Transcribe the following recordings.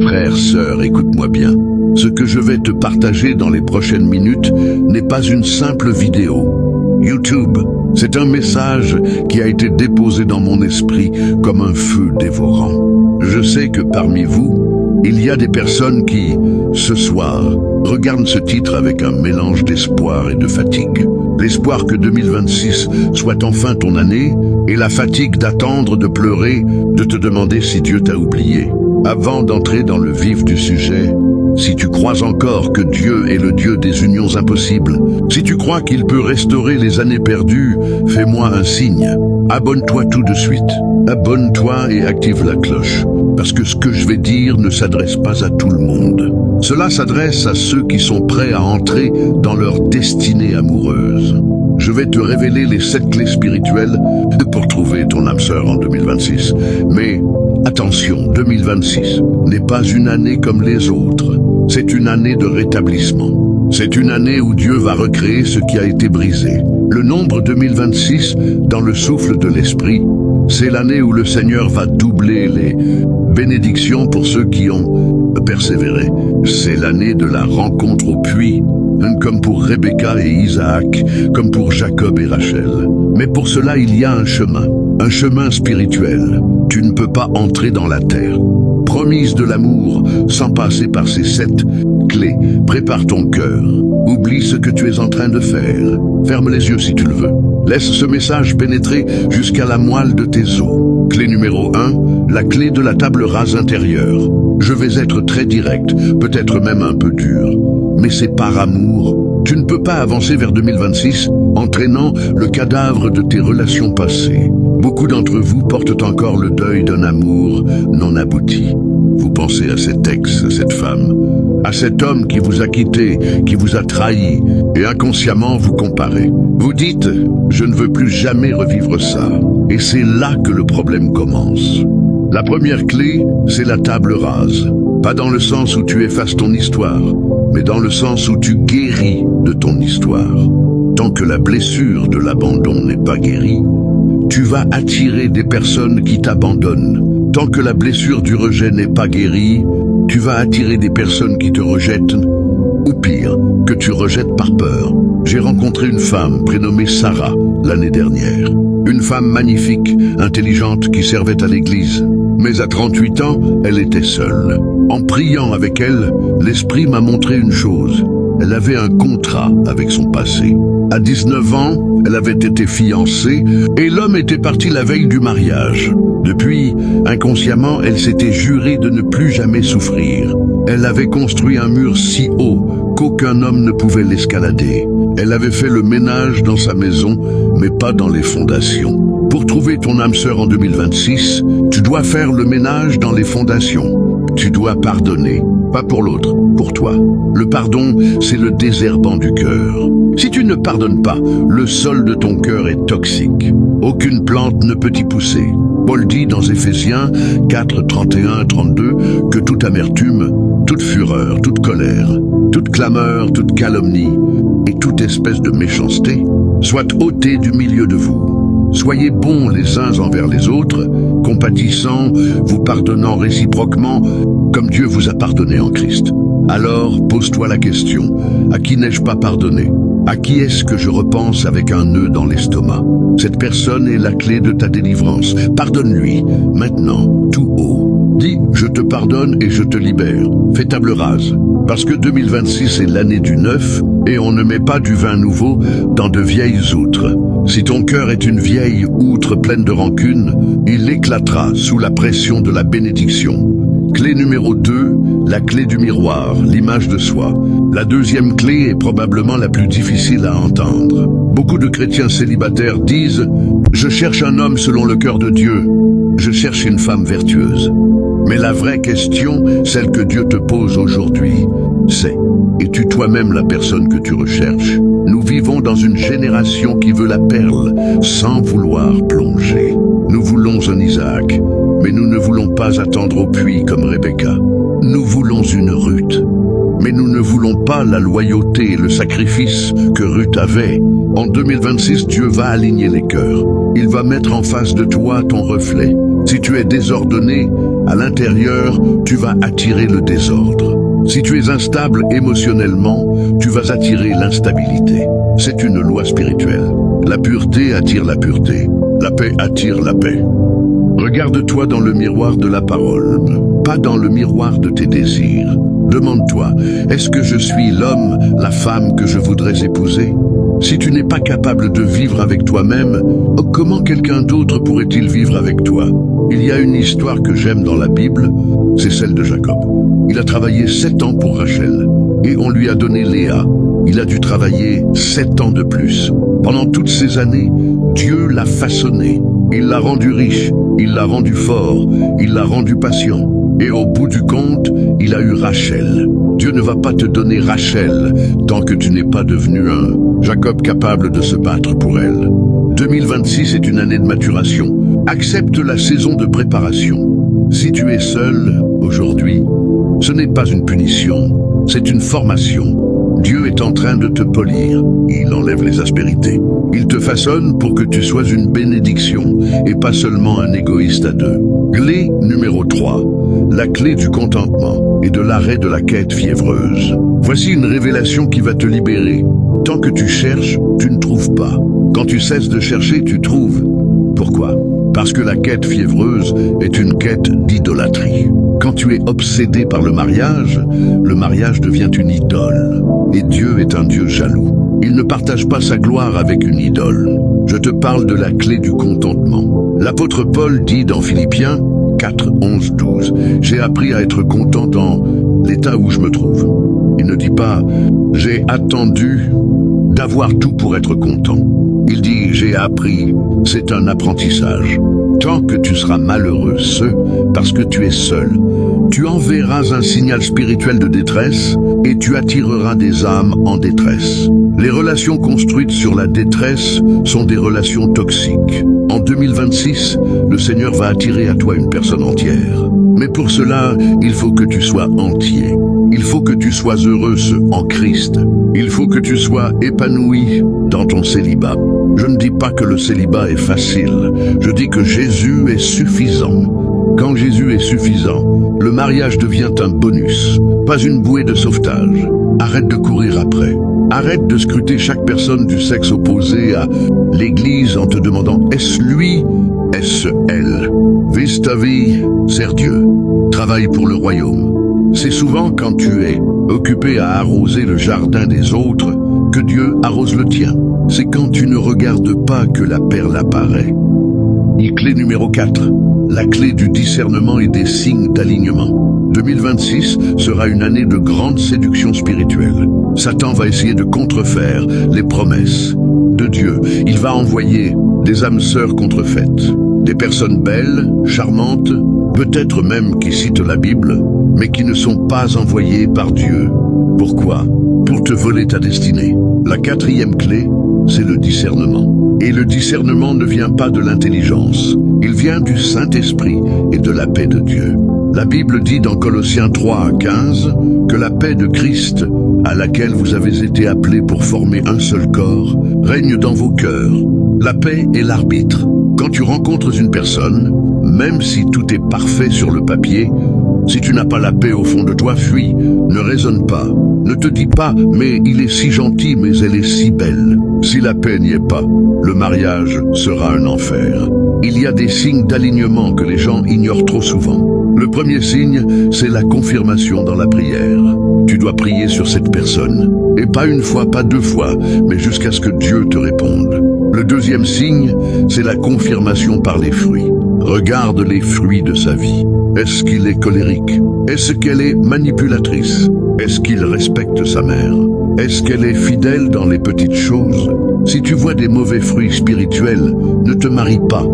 Frère, sœur, écoute-moi bien. Ce que je vais te partager dans les prochaines minutes n'est pas une simple vidéo. YouTube, c'est un message qui a été déposé dans mon esprit comme un feu dévorant. Je sais que parmi vous, il y a des personnes qui, ce soir, regardent ce titre avec un mélange d'espoir et de fatigue. L'espoir que 2026 soit enfin ton année et la fatigue d'attendre, de pleurer, de te demander si Dieu t'a oublié. Avant d'entrer dans le vif du sujet, si tu crois encore que Dieu est le Dieu des unions impossibles, si tu crois qu'il peut restaurer les années perdues, fais-moi un signe. Abonne-toi tout de suite. Abonne-toi et active la cloche, parce que ce que je vais dire ne s'adresse pas à tout le monde. Cela s'adresse à ceux qui sont prêts à entrer dans leur destinée amoureuse. Je vais te révéler les 7 clés spirituelles pour trouver ton âme sœur en 2026. Mais attention, 2026 n'est pas une année comme les autres. C'est une année de rétablissement. C'est une année où Dieu va recréer ce qui a été brisé. Le nombre 2026, dans le souffle de l'Esprit, c'est l'année où le Seigneur va doubler les bénédictions pour ceux qui ont persévéré. C'est l'année de la rencontre au puits, comme pour Rebecca et Isaac, comme pour Jacob et Rachel. Mais pour cela, il y a un chemin spirituel. Tu ne peux pas entrer dans la terre promise de l'amour sans passer par ces 7 clés. Prépare ton cœur. Oublie ce que tu es en train de faire. Ferme les yeux si tu le veux. Laisse ce message pénétrer jusqu'à la moelle de tes os. Clé numéro 1, la clé de la table rase intérieure. Je vais être très direct, peut-être même un peu dur, mais c'est par amour. Tu ne peux pas avancer vers 2026 en traînant le cadavre de tes relations passées. Beaucoup d'entre vous portent encore le deuil d'un amour non abouti. Vous pensez à cet ex, à cette femme, à cet homme qui vous a quitté, qui vous a trahi, et inconsciemment vous comparez. Vous dites « je ne veux plus jamais revivre ça ». Et c'est là que le problème commence. La première clé, c'est la table rase. Pas dans le sens où tu effaces ton histoire, mais dans le sens où tu guéris de ton histoire. Tant que la blessure de l'abandon n'est pas guérie, tu vas attirer des personnes qui t'abandonnent. Tant que la blessure du rejet n'est pas guérie, tu vas attirer des personnes qui te rejettent, ou pire, que tu rejettes par peur. J'ai rencontré une femme prénommée Sarah l'année dernière. Une femme magnifique, intelligente, qui servait à l'église. Mais à 38 ans, elle était seule. En priant avec elle, l'Esprit m'a montré une chose. Elle avait un contrat avec son passé. À 19 ans, elle avait été fiancée et l'homme était parti la veille du mariage. Depuis, inconsciemment, elle s'était jurée de ne plus jamais souffrir. Elle avait construit un mur si haut qu'aucun homme ne pouvait l'escalader. Elle avait fait le ménage dans sa maison, mais pas dans les fondations. Pour trouver ton âme sœur en 2026, tu dois faire le ménage dans les fondations. Tu dois pardonner, pas pour l'autre, pour toi. Le pardon, c'est le désherbant du cœur. Si tu ne pardonnes pas, le sol de ton cœur est toxique. Aucune plante ne peut y pousser. Paul dit dans Éphésiens 4, 31, 32 que toute amertume, toute fureur, toute colère, toute clameur, toute calomnie et toute espèce de méchanceté soit ôtée du milieu de vous. Soyez bons les uns envers les autres, compatissants, vous pardonnant réciproquement, comme Dieu vous a pardonné en Christ. Alors, pose-toi la question, à qui n'ai-je pas pardonné? À qui est-ce que je repense avec un nœud dans l'estomac? Cette personne est la clé de ta délivrance. Pardonne-lui, maintenant, tout haut. Dis, je te pardonne et je te libère. Fais table rase. Parce que 2026 est l'année du neuf, et on ne met pas du vin nouveau dans de vieilles outres. Si ton cœur est une vieille outre pleine de rancune, il éclatera sous la pression de la bénédiction. Clé numéro 2, la clé du miroir, l'image de soi. La deuxième clé est probablement la plus difficile à entendre. Beaucoup de chrétiens célibataires disent « Je cherche un homme selon le cœur de Dieu. Je cherche une femme vertueuse. » Mais la vraie question, celle que Dieu te pose aujourd'hui, c'est « Es-tu toi-même la personne que tu recherches ?» Nous vivons dans une génération qui veut la perle sans vouloir plonger. Nous voulons un Isaac, mais nous ne voulons pas attendre au puits comme Rebecca. Nous voulons une Ruth, mais nous ne voulons pas la loyauté et le sacrifice que Ruth avait. En 2026, Dieu va aligner les cœurs. Il va mettre en face de toi ton reflet. Si tu es désordonné, à l'intérieur, tu vas attirer le désordre. Si tu es instable émotionnellement, tu vas attirer l'instabilité. C'est une loi spirituelle. La pureté attire la pureté. La paix attire la paix. Regarde-toi dans le miroir de la parole, pas dans le miroir de tes désirs. Demande-toi, est-ce que je suis l'homme, la femme que je voudrais épouser? Si tu n'es pas capable de vivre avec toi-même, comment quelqu'un d'autre pourrait-il vivre avec toi? Il y a une histoire que j'aime dans la Bible, c'est celle de Jacob. Il a travaillé 7 ans pour Rachel, et on lui a donné Léa. Il a dû travailler 7 ans de plus. Pendant toutes ces années, Dieu l'a façonné. Il l'a rendu riche, il l'a rendu fort, il l'a rendu patient. Et au bout du compte, il a eu Rachel. Dieu ne va pas te donner Rachel tant que tu n'es pas devenu un Jacob capable de se battre pour elle. 2026 est une année de maturation. Accepte la saison de préparation. Si tu es seul aujourd'hui, ce n'est pas une punition, c'est une formation. Dieu est en train de te polir. Il enlève les aspérités. Il te façonne pour que tu sois une bénédiction et pas seulement un égoïste à deux. Clé numéro 3. La clé du contentement et de l'arrêt de la quête fiévreuse. Voici une révélation qui va te libérer. Tant que tu cherches, tu ne trouves pas. Quand tu cesses de chercher, tu trouves. Pourquoi? Parce que la quête fiévreuse est une quête d'idolâtrie. Quand tu es obsédé par le mariage devient une idole. Et Dieu est un Dieu jaloux. Il ne partage pas sa gloire avec une idole. Je te parle de la clé du contentement. L'apôtre Paul dit dans Philippiens 4, 11, 12, « J'ai appris à être content dans l'état où je me trouve. » Il ne dit pas « J'ai attendu d'avoir tout pour être content. » Il dit « J'ai appris ». C'est un apprentissage. Tant que tu seras malheureux, parce que tu es seul, tu enverras un signal spirituel de détresse et tu attireras des âmes en détresse. Les relations construites sur la détresse sont des relations toxiques. En 2026, le Seigneur va attirer à toi une personne entière. Mais pour cela, il faut que tu sois entier. Il faut que tu sois heureux en Christ. Il faut que tu sois épanoui dans ton célibat. Je ne dis pas que le célibat est facile. Je dis que Jésus est suffisant. Quand Jésus est suffisant, le mariage devient un bonus, pas une bouée de sauvetage. Arrête de courir après. Arrête de scruter chaque personne du sexe opposé à l'église en te demandant « Est-ce lui? Est-ce elle ?» Vis ta vie, sers Dieu. Travaille pour le royaume. C'est souvent quand tu es occupé à arroser le jardin des autres que Dieu arrose le tien. C'est quand tu ne regardes pas que la perle apparaît. Clé numéro 4. La clé du discernement et des signes d'alignement. 2026 sera une année de grande séduction spirituelle. Satan va essayer de contrefaire les promesses de Dieu. Il va envoyer des âmes sœurs contrefaites, des personnes belles, charmantes, peut-être même qui citent la Bible, mais qui ne sont pas envoyées par Dieu. Pourquoi? Pour te voler ta destinée. La 4e clé, c'est le discernement. Et le discernement ne vient pas de l'intelligence. Il vient du Saint-Esprit et de la paix de Dieu. La Bible dit dans Colossiens 3 à 15 que la paix de Christ, à laquelle vous avez été appelés pour former un seul corps, règne dans vos cœurs. La paix est l'arbitre. Quand tu rencontres une personne, même si tout est parfait sur le papier, si tu n'as pas la paix au fond de toi, fuis, ne raisonne pas. Ne te dis pas « mais il est si gentil, mais elle est si belle ». Si la paix n'y est pas, le mariage sera un enfer. Il y a des signes d'alignement que les gens ignorent trop souvent. Le premier signe, c'est la confirmation dans la prière. Tu dois prier sur cette personne. Et pas une fois, pas 2 fois, mais jusqu'à ce que Dieu te réponde. Le deuxième signe, c'est la confirmation par les fruits. Regarde les fruits de sa vie. Est-ce qu'il est colérique? Est-ce qu'elle est manipulatrice? Est-ce qu'il respecte sa mère? Est-ce qu'elle est fidèle dans les petites choses? Si tu vois des mauvais fruits spirituels, ne te marie pas.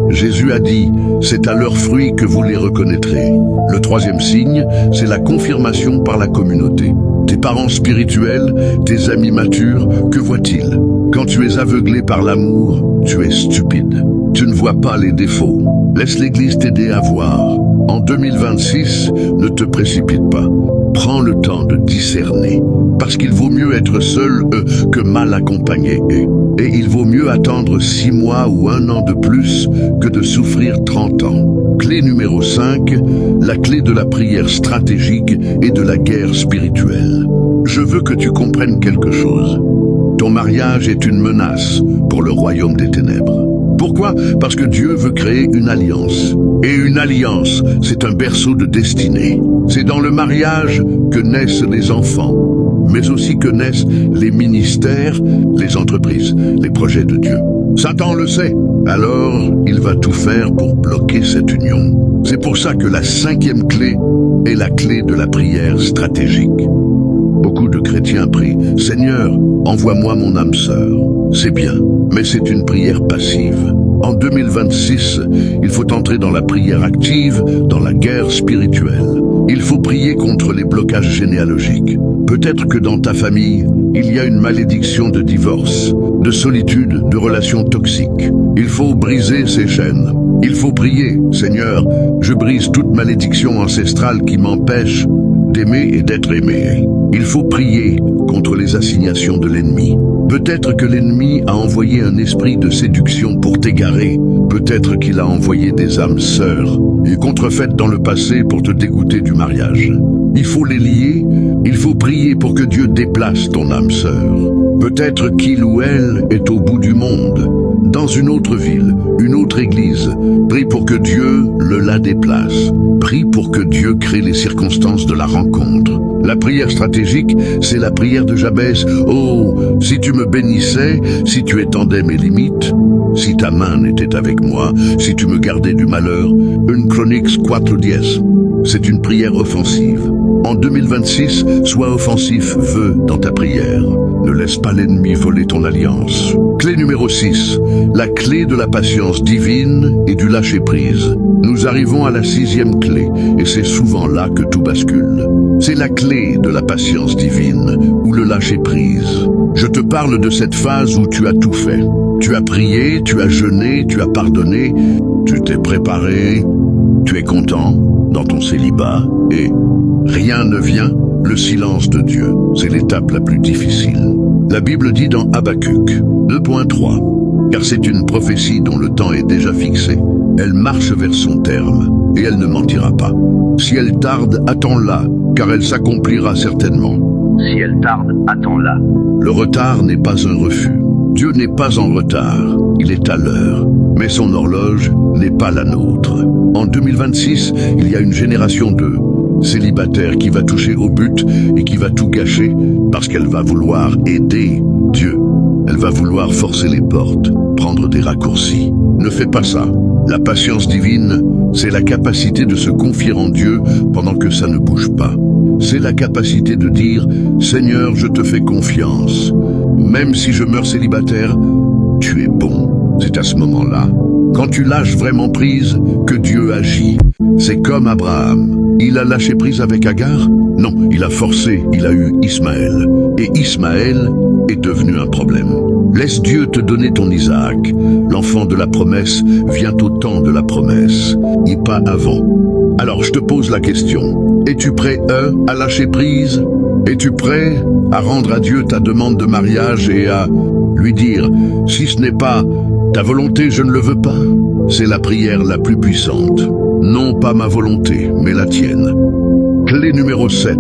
Jésus a dit, c'est à leurs fruits que vous les reconnaîtrez. Le troisième signe, c'est la confirmation par la communauté. Tes parents spirituels, tes amis matures, que voient-ils? Quand tu es aveuglé par l'amour, tu es stupide. Tu ne vois pas les défauts. Laisse l'Église t'aider à voir. En 2026, ne te précipite pas. Prends le temps de discerner. Parce qu'il vaut mieux être seul que mal accompagné. Et il vaut mieux attendre 6 mois ou 1 an de plus que de souffrir 30 ans. Clé numéro 5, la clé de la prière stratégique et de la guerre spirituelle. Je veux que tu comprennes quelque chose. Ton mariage est une menace pour le royaume des ténèbres. Pourquoi? Parce que Dieu veut créer une alliance. Et une alliance, c'est un berceau de destinée. C'est dans le mariage que naissent les enfants, mais aussi que naissent les ministères, les entreprises, les projets de Dieu. Satan le sait, alors il va tout faire pour bloquer cette union. C'est pour ça que la 5e clé est la clé de la prière stratégique. Beaucoup de chrétiens prient « Seigneur, envoie-moi mon âme sœur ». C'est bien, mais c'est une prière passive. En 2026, il faut entrer dans la prière active, dans la guerre spirituelle. Il faut prier contre les blocages généalogiques. Peut-être que dans ta famille, il y a une malédiction de divorce, de solitude, de relations toxiques. Il faut briser ces chaînes. Il faut prier « Seigneur, je brise toute malédiction ancestrale qui m'empêche d'aimer et d'être aimé ». Il faut prier contre les assignations de l'ennemi. Peut-être que l'ennemi a envoyé un esprit de séduction pour t'égarer. Peut-être qu'il a envoyé des âmes sœurs et contrefaites dans le passé pour te dégoûter du mariage. Il faut les lier, il faut prier pour que Dieu déplace ton âme sœur. Peut-être qu'il ou elle est au bout du monde, dans une autre ville, une autre église. Prie pour que Dieu la déplace. Prie pour que Dieu crée les circonstances de la rencontre. La prière stratégique, c'est la prière de Jabez. « Oh, si tu me bénissais, si tu étendais mes limites, si ta main n'était avec moi, si tu me gardais du malheur. » 1 Chroniques 4:10. C'est une prière offensive. En 2026, sois offensif, dans ta prière. Ne laisse pas l'ennemi voler ton alliance. Clé numéro 6, la clé de la patience divine et du lâcher-prise. Nous arrivons à la 6e clé, et c'est souvent là que tout bascule. C'est la clé de la patience divine, ou le lâcher-prise. Je te parle de cette phase où tu as tout fait. Tu as prié, tu as jeûné, tu as pardonné, tu t'es préparé, tu es content dans ton célibat, et rien ne vient. Le silence de Dieu, c'est l'étape la plus difficile. La Bible dit dans Habacuc 2.3, car c'est une prophétie dont le temps est déjà fixé. Elle marche vers son terme, et elle ne mentira pas. Si elle tarde, attends-la, car elle s'accomplira certainement. Si elle tarde, attends-la. Le retard n'est pas un refus. Dieu n'est pas en retard, il est à l'heure. Mais son horloge n'est pas la nôtre. En 2026, il y a une génération de célibataire qui va toucher au but et qui va tout gâcher parce qu'elle va vouloir aider Dieu. Elle va vouloir forcer les portes, prendre des raccourcis. Ne fais pas ça. La patience divine, c'est la capacité de se confier en Dieu pendant que ça ne bouge pas. C'est la capacité de dire « Seigneur, je te fais confiance. Même si je meurs célibataire, tu es bon. » C'est à ce moment-là, quand tu lâches vraiment prise, que Dieu agit. C'est comme Abraham. Il a lâché prise avec Agar? Non, il a forcé, il a eu Ismaël. Et Ismaël est devenu un problème. Laisse Dieu te donner ton Isaac. L'enfant de la promesse vient au temps de la promesse, et pas avant. Alors je te pose la question. Es-tu prêt, à lâcher prise? Es-tu prêt à rendre à Dieu ta demande de mariage et à lui dire « Si ce n'est pas ta volonté, je ne le veux pas ». C'est la prière la plus puissante. Non pas ma volonté, mais la tienne. Clé numéro 7,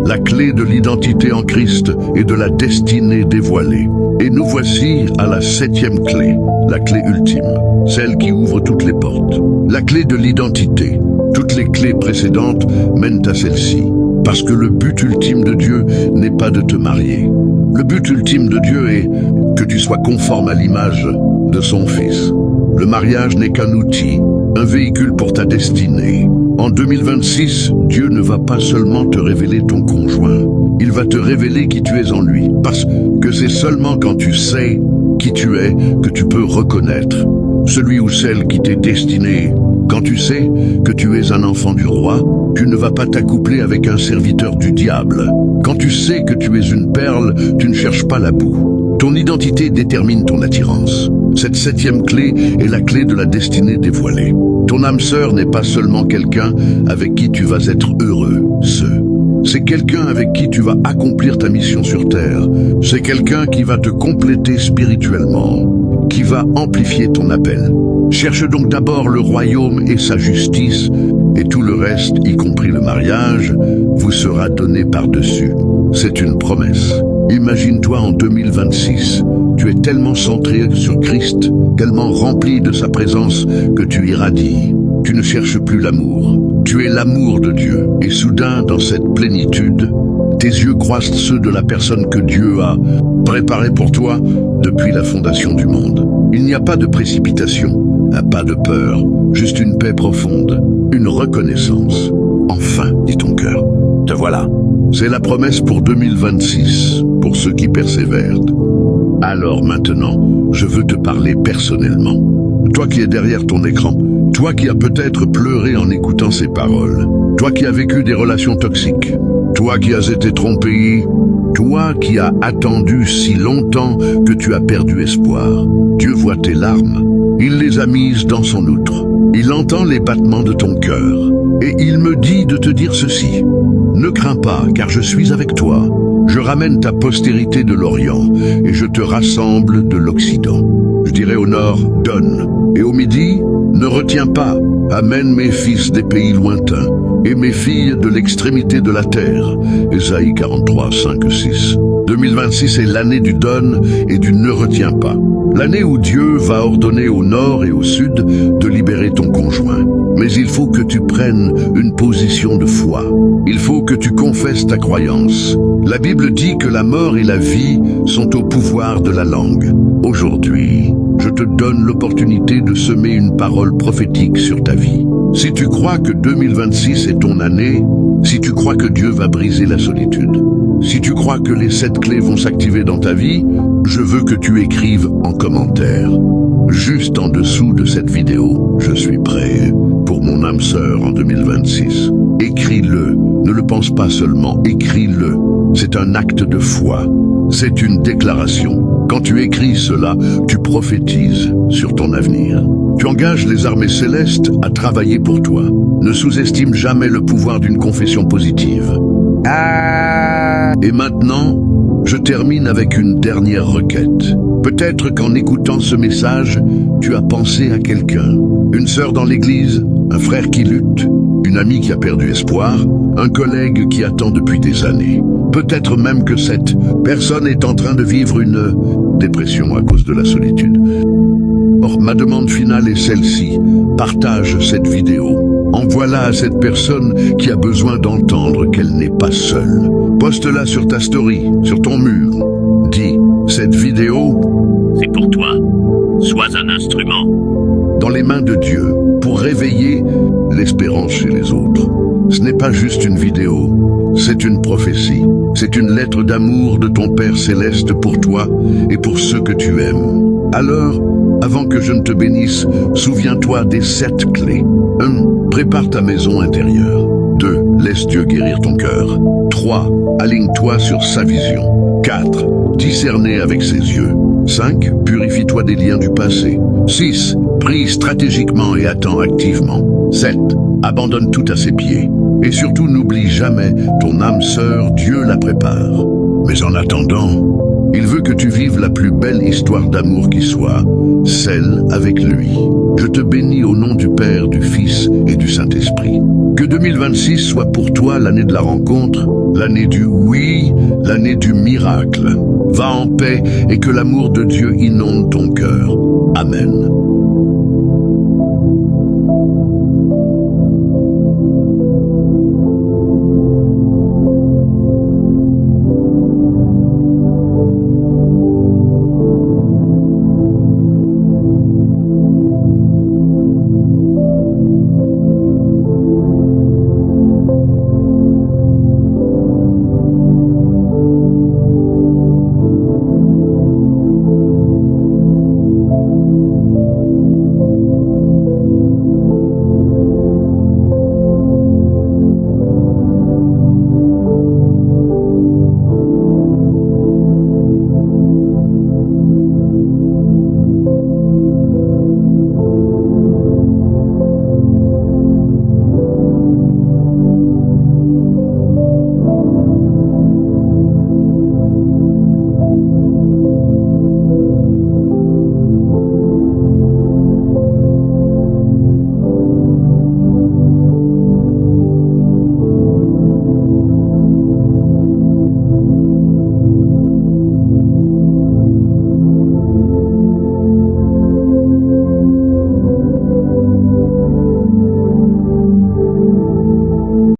la clé de l'identité en Christ et de la destinée dévoilée. Et nous voici à la 7e clé, la clé ultime, celle qui ouvre toutes les portes. La clé de l'identité. Toutes les clés précédentes mènent à celle-ci. Parce que le but ultime de Dieu n'est pas de te marier. Le but ultime de Dieu est que tu sois conforme à l'image de son Fils. Le mariage n'est qu'un outil, un véhicule pour ta destinée. En 2026, Dieu ne va pas seulement te révéler ton conjoint, il va te révéler qui tu es en lui. Parce que c'est seulement quand tu sais qui tu es que tu peux reconnaître celui ou celle qui t'est destiné. Quand tu sais que tu es un enfant du roi, tu ne vas pas t'accoupler avec un serviteur du diable. Quand tu sais que tu es une perle, tu ne cherches pas la boue. Ton identité détermine ton attirance. Cette 7e clé est la clé de la destinée dévoilée. Ton âme sœur n'est pas seulement quelqu'un avec qui tu vas être heureux, c'est quelqu'un avec qui tu vas accomplir ta mission sur Terre. C'est quelqu'un qui va te compléter spirituellement, qui va amplifier ton appel. Cherche donc d'abord le royaume et sa justice, et tout le reste, y compris le mariage, vous sera donné par-dessus. C'est une promesse. Imagine-toi en 2026, tu es tellement centré sur Christ, tellement rempli de sa présence que tu irradies. Tu ne cherches plus l'amour. Tu es l'amour de Dieu. Et soudain, dans cette plénitude, tes yeux croisent ceux de la personne que Dieu a préparée pour toi depuis la fondation du monde. Il n'y a pas de précipitation, pas de peur, juste une paix profonde, une reconnaissance. Enfin, dit ton cœur, te voilà. C'est la promesse pour 2026, pour ceux qui persévèrent. Alors maintenant, je veux te parler personnellement. Toi qui es derrière ton écran, toi qui as peut-être pleuré en écoutant ces paroles, toi qui as vécu des relations toxiques, toi qui as été trompé, toi qui as attendu si longtemps que tu as perdu espoir. Dieu voit tes larmes, il les a mises dans son outre. Il entend les battements de ton cœur et il me dit de te dire ceci. Ne crains pas, car je suis avec toi. Je ramène ta postérité de l'Orient et je te rassemble de l'Occident. Je dirai au nord, donne. Et au midi, ne retiens pas. Amène mes fils des pays lointains et mes filles de l'extrémité de la terre. Ésaïe 43, 5, 6. 2026 est l'année du donne et du ne retiens pas. L'année où Dieu va ordonner au nord et au sud de libérer ton conjoint. Mais il faut que tu prennes une position de foi. Il faut que tu confesses ta croyance. La Bible dit que la mort et la vie sont au pouvoir de la langue. Aujourd'hui, je te donne l'opportunité de semer une parole prophétique sur ta vie. Si tu crois que 2026 est ton année, si tu crois que Dieu va briser la solitude, si tu crois que les 7 clés vont s'activer dans ta vie, je veux que tu écrives en commentaire. Juste en dessous de cette vidéo, je suis prêt pour mon âme sœur en 2026. Écris-le, ne le pense pas seulement, écris-le. C'est un acte de foi, c'est une déclaration. Quand tu écris cela, tu prophétises sur ton avenir. Tu engages les armées célestes à travailler pour toi. Ne sous-estime jamais le pouvoir d'une confession positive. Et maintenant, je termine avec une dernière requête. Peut-être qu'en écoutant ce message, tu as pensé à quelqu'un. Une sœur dans l'église, un frère qui lutte, une amie qui a perdu espoir, un collègue qui attend depuis des années. Peut-être même que cette personne est en train de vivre une dépression à cause de la solitude. Or, ma demande finale est celle-ci. Partage cette vidéo. Envoie-la à cette personne qui a besoin d'entendre qu'elle n'est pas seule. Poste-la sur ta story, sur ton mur. Dis, cette vidéo, c'est pour toi. Sois un instrument. Dans les mains de Dieu, pour réveiller l'espérance chez les autres. Ce n'est pas juste une vidéo, c'est une prophétie. C'est une lettre d'amour de ton Père Céleste pour toi et pour ceux que tu aimes. Alors, avant que je ne te bénisse, souviens-toi des 7 clés. 1. Prépare ta maison intérieure. 2. Laisse Dieu guérir ton cœur. 3. Aligne-toi sur sa vision. 4. Discerner avec ses yeux. 5. Purifie-toi des liens du passé. 6. Prie stratégiquement et attends activement. 7. Abandonne tout à ses pieds. Et surtout, n'oublie jamais, ton âme sœur, Dieu la prépare. Mais en attendant, il veut que tu vives la plus belle histoire d'amour qui soit, celle avec lui. Je te bénis au nom du Père, du Fils et du Saint-Esprit. Que 2026 soit pour toi l'année de la rencontre, l'année du oui, l'année du miracle. Va en paix et que l'amour de Dieu inonde ton cœur. Amen.